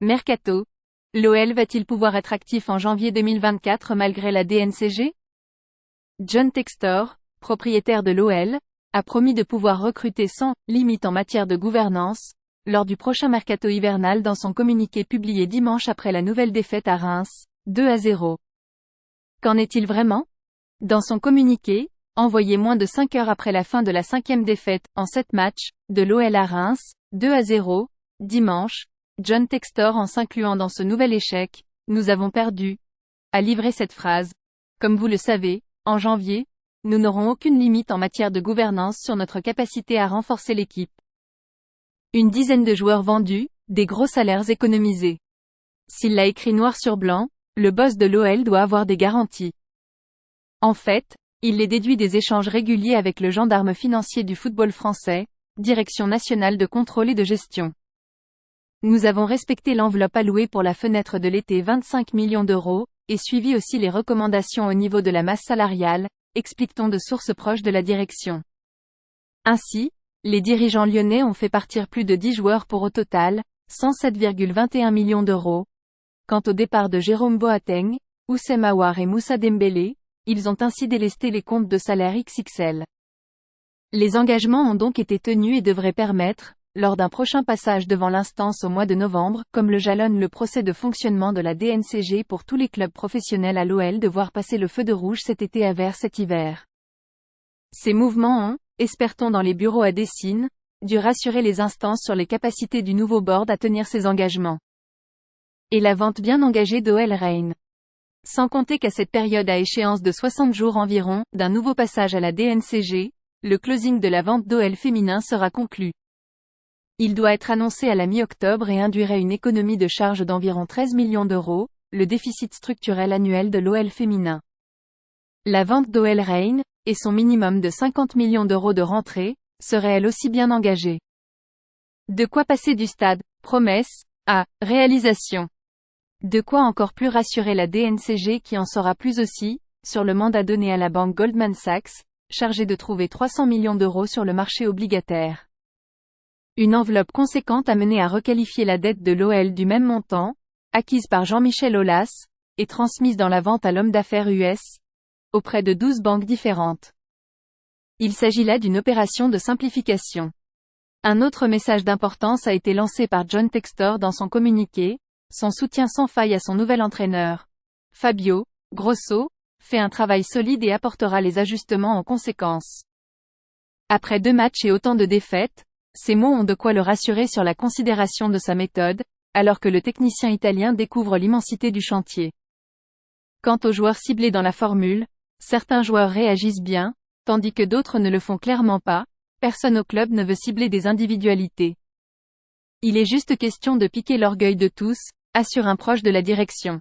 Mercato. L'OL va-t-il pouvoir être actif en janvier 2024 malgré la DNCG? John Textor, propriétaire de l'OL, a promis de pouvoir recruter sans limite en matière de gouvernance, lors du prochain mercato hivernal dans son communiqué publié dimanche après la nouvelle défaite à Reims, 2-0. Qu'en est-il vraiment? Dans son communiqué, envoyé moins de 5 heures après la fin de la 5e défaite, en 7 matchs, de l'OL à Reims, 2-0, dimanche, John Textor en s'incluant dans ce nouvel échec, « Nous avons perdu », a livré cette phrase. Comme vous le savez, en janvier, nous n'aurons aucune limite en matière de gouvernance sur notre capacité à renforcer l'équipe. Une dizaine de joueurs vendus, des gros salaires économisés. S'il l'a écrit noir sur blanc, le boss de l'OL doit avoir des garanties. En fait, il les déduit des échanges réguliers avec le gendarme financier du football français, Direction nationale de contrôle et de gestion. Nous avons respecté l'enveloppe allouée pour la fenêtre de l'été 25 millions d'euros, et suivi aussi les recommandations au niveau de la masse salariale, explique-t-on de sources proches de la direction. Ainsi, les dirigeants lyonnais ont fait partir plus de 10 joueurs pour au total, 107,21 millions d'euros. Quant au départ de Jérôme Boateng, Houssem Aouar et Moussa Dembélé, ils ont ainsi délesté les comptes de salaire XXL. Les engagements ont donc été tenus et devraient permettre, lors d'un prochain passage devant l'instance au mois de novembre, comme le jalonne le procès de fonctionnement de la DNCG pour tous les clubs professionnels à l'OL, de voir passer le feu de rouge cet été à vert cet hiver. Ces mouvements ont, espère-t-on dans les bureaux à Dessine, dû rassurer les instances sur les capacités du nouveau board à tenir ses engagements. Et la vente bien engagée d'OL Reign. Sans compter qu'à cette période à échéance de 60 jours environ, d'un nouveau passage à la DNCG, le closing de la vente d'OL féminin sera conclu. Il doit être annoncé à la mi-octobre et induirait une économie de charge d'environ 13 millions d'euros, le déficit structurel annuel de l'OL féminin. La vente d'OL Reign, et son minimum de 50 millions d'euros de rentrée, serait elle aussi bien engagée. De quoi passer du stade « promesse » à « réalisation ». De quoi encore plus rassurer la DNCG qui en saura plus aussi, sur le mandat donné à la banque Goldman Sachs, chargée de trouver 300 millions d'euros sur le marché obligataire. Une enveloppe conséquente a mené à requalifier la dette de l'OL du même montant, acquise par Jean-Michel Aulas, et transmise dans la vente à l'homme d'affaires US, auprès de 12 banques différentes. Il s'agit là d'une opération de simplification. Un autre message d'importance a été lancé par John Textor dans son communiqué, son soutien sans faille à son nouvel entraîneur. Fabio Grosso fait un travail solide et apportera les ajustements en conséquence. Après 2 matchs et autant de défaites, ces mots ont de quoi le rassurer sur la considération de sa méthode, alors que le technicien italien découvre l'immensité du chantier. Quant aux joueurs ciblés dans la formule, certains joueurs réagissent bien, tandis que d'autres ne le font clairement pas, personne au club ne veut cibler des individualités. Il est juste question de piquer l'orgueil de tous, assure un proche de la direction.